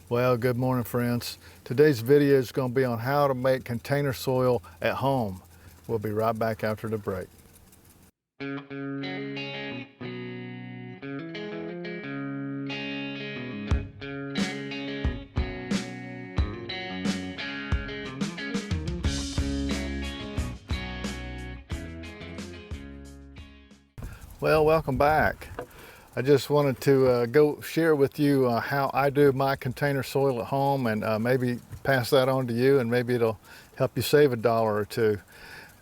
Well, good morning, friends. Today's video is going to be on how to make container soil at home. We'll be right back after the break. Well, welcome back. I just wanted to go share with you how I do my container soil at home, and maybe pass that on to you, and maybe it'll help you save $1 or $2.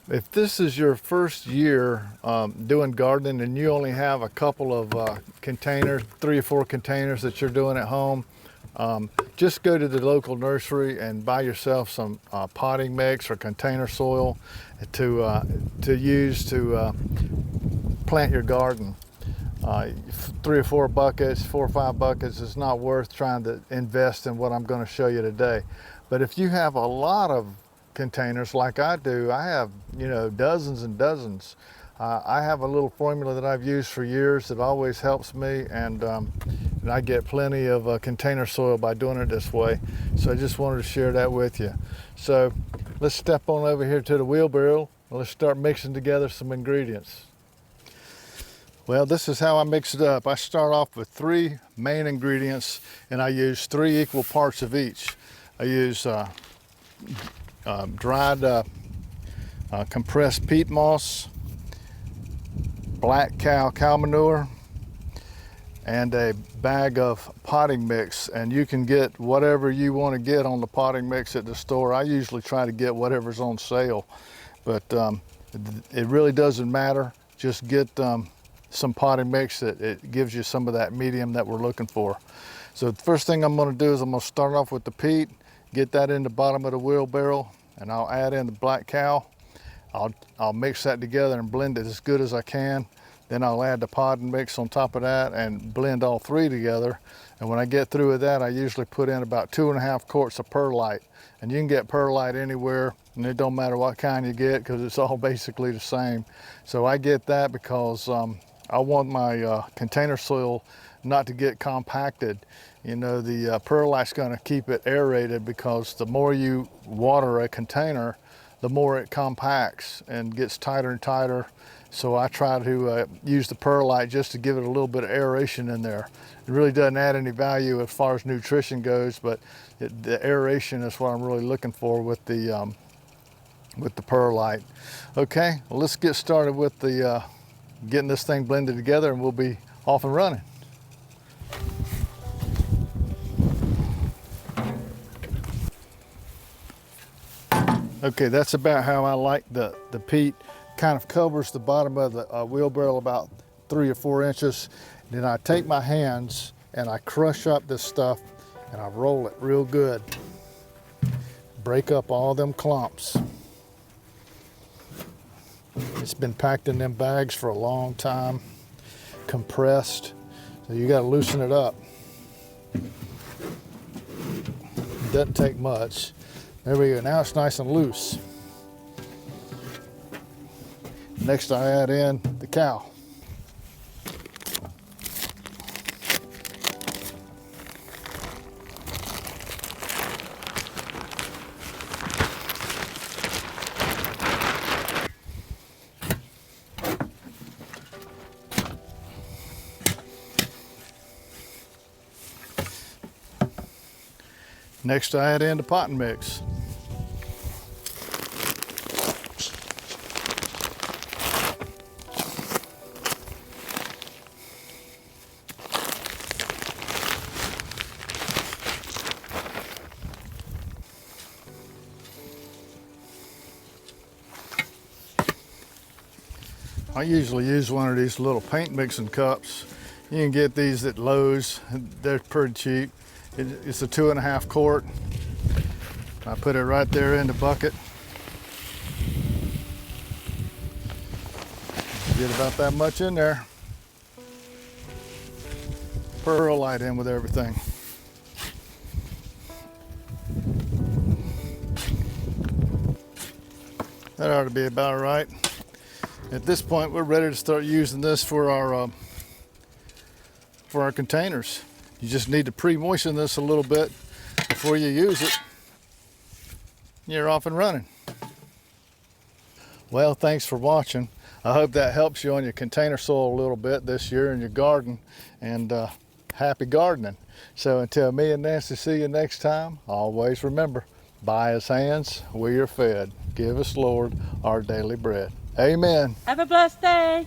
If this is your first year doing gardening and you only have a couple of containers, 3 or 4 containers that you're doing at home, just go to the local nursery and buy yourself some potting mix or container soil to use to plant your garden. 3 or 4 buckets, 4 or 5 buckets is not worth trying to invest in what I'm going to show you today. But if you have a lot of containers like I do, I have, dozens and dozens. I have a little formula that I've used for years that always helps me, and I get plenty of container soil by doing it this way. So I just wanted to share that with you. So let's step on over here to the wheelbarrow and let's start mixing together some ingredients. Well, this is how I mix it up. I start off with 3 main ingredients, and I use 3 equal parts of each. I use dried compressed peat moss, black cow manure, and a bag of potting mix. And you can get whatever you want to get on the potting mix at the store. I usually try to get whatever's on sale, but it really doesn't matter. Just get some potting mix that it gives you some of that medium that we're looking for. So the first thing I'm going to do is I'm going to start off with the peat, get that in the bottom of the wheelbarrow, and I'll add in the black cow. I'll mix that together and blend it as good as I can. Then I'll add the potting mix on top of that and blend all 3 together. And when I get through with that, I usually put in about 2.5 quarts of perlite. And you can get perlite anywhere, and it don't matter what kind you get because it's all basically the same. So I get that because I want my container soil not to get compacted. The perlite's going to keep it aerated, because the more you water a container, the more it compacts and gets tighter and tighter. So I try to use the perlite just to give it a little bit of aeration in there. It really doesn't add any value as far as nutrition goes, but the aeration is what I'm really looking for with the perlite. Okay, well, let's get started with the getting this thing blended together, and we'll be off and running. Okay, that's about how I like the peat. Kind of covers the bottom of the wheelbarrow about 3 or 4 inches. Then I take my hands and I crush up this stuff and I roll it real good. Break up all them clumps. It's been packed in them bags for a long time, compressed, so you got to loosen it up. It doesn't take much. There we go. Now it's nice and loose. Next, I add in the cow. Next, I add in the potting mix. I usually use one of these little paint mixing cups. You can get these at Lowe's. They're pretty cheap. It's a 2.5 quart. I put it right there in the bucket. Get about that much in there. Perlite in with everything. That ought to be about right. At this point, we're ready to start using this for our containers. You just need to pre-moisten this a little bit before you use it, you're off and running. Well, thanks for watching. I hope that helps you on your container soil a little bit this year in your garden, and happy gardening. So until me and Nancy see you next time, always remember, by his hands we are fed. Give us, Lord, our daily bread. Amen. Have a blessed day.